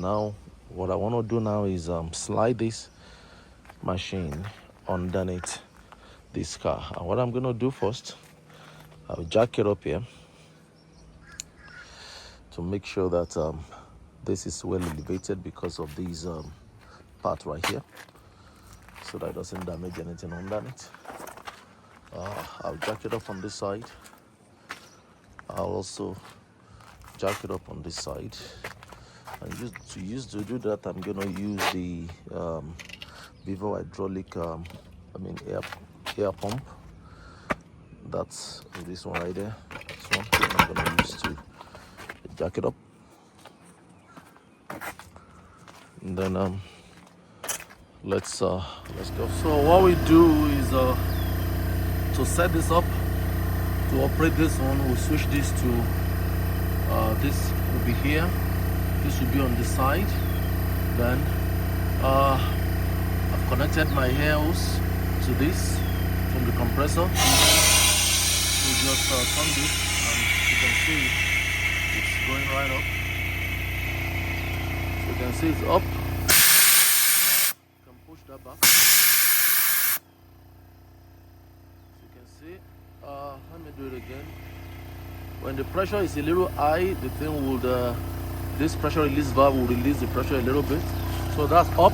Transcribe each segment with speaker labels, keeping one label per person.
Speaker 1: now what I want to do now is slide this machine underneath this car. And what I'm going to do first, I'll jack it up here to make sure that this is well elevated because of these part right here, so that it doesn't damage anything underneath. I'll jack it up on this side. I'll also jack it up on this side. And to do that, I'm gonna use the Vevor hydraulic air pump. That's this one right there. This one I'm gonna use to jack it up. And then let's go. So what we do is to set this up, to operate this one, we'll switch this to this will be here, this will be on this side. Then I've connected my air hose to this from the compressor. So just turn this, and you can see it's going right up. So you can see it's up. You can push that back. So you can see, let me do it again. When the pressure is a little high, the thing will, this pressure release valve will release the pressure a little bit. So that's up.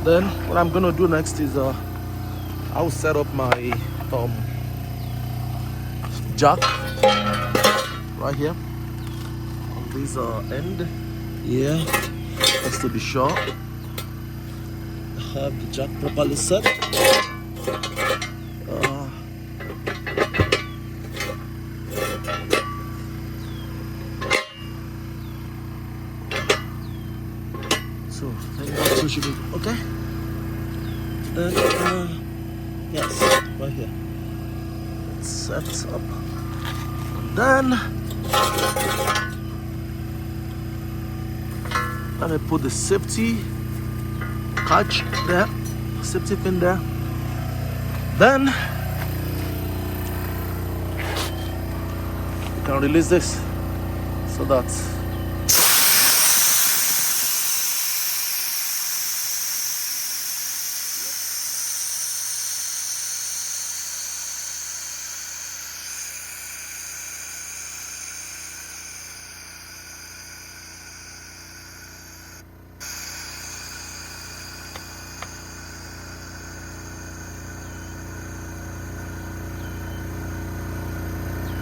Speaker 1: Then what I'm gonna do next is I'll set up my jack right here on this end here, just to be sure I have the jack properly set. So I think that should be okay. Then yes, right here, it sets up. And then let me put the safety catch there, safety pin there. Then you can release this so that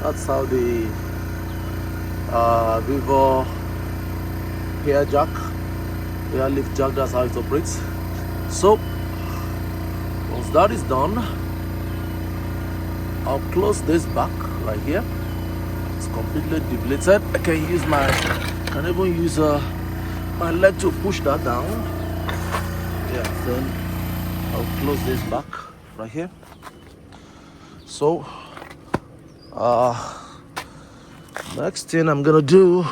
Speaker 1: that's how the Vevor air lift jack, that's how it operates. So once that is done, I'll close this back right here. It's completely deflated. I can even use my leg to push that down. Yeah, then I'll close this back right here. So next thing I'm gonna do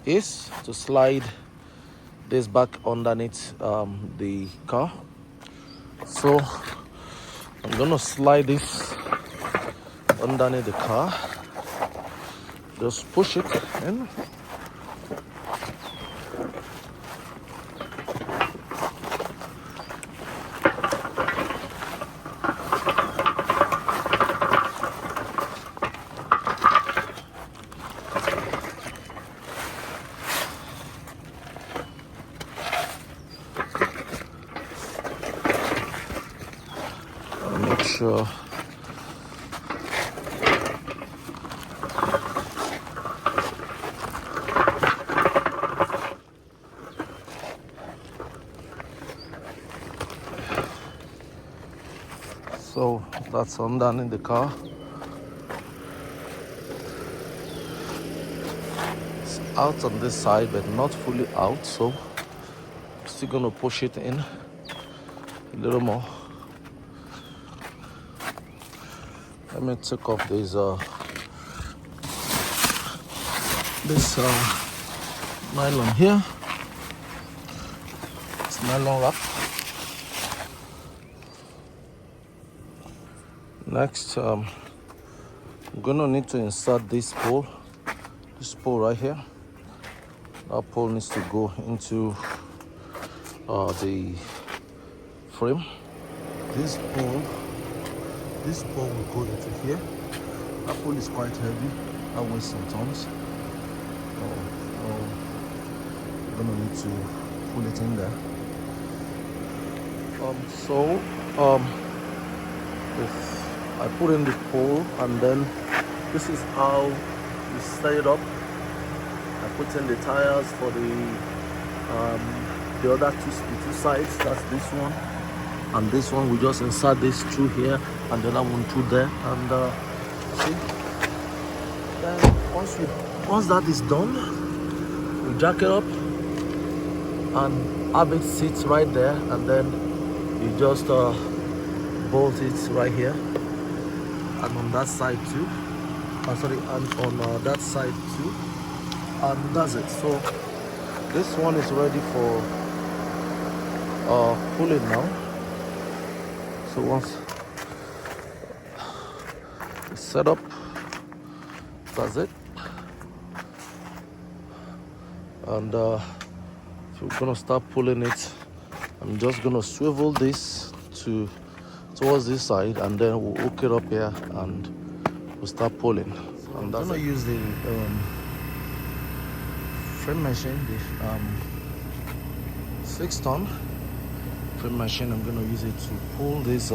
Speaker 1: is to slide this back underneath the car. So I'm gonna slide this underneath the car. Just push it in. Make sure so that's undone in the car. It's out on this side but not fully out, so I'm still gonna push it in a little more. Let me take off this nylon here. It's nylon wrap. Next, I'm gonna need to insert this pole right here. That pole needs to go into the frame. This pole will go into here. That pole is quite heavy. That weighs some tons. We're gonna need to pull it in there. If I put in the pole, and then this is how you set it up. I put in the tires for the other two sides. That's this one and this one. We just insert this through here and the other one through there, and see. Then once that is done, we jack it up and have it sit right there, and then you just bolt it right here and on that side too. And on that side too, and that's it. So this one is ready for pulling now. So once it's set up, that's it. And if we're gonna start pulling it, I'm just gonna swivel this towards this side, and then we'll hook it up here and we'll start pulling. So I'm gonna use the frame machine, the 6-ton frame machine. I'm gonna use it to pull this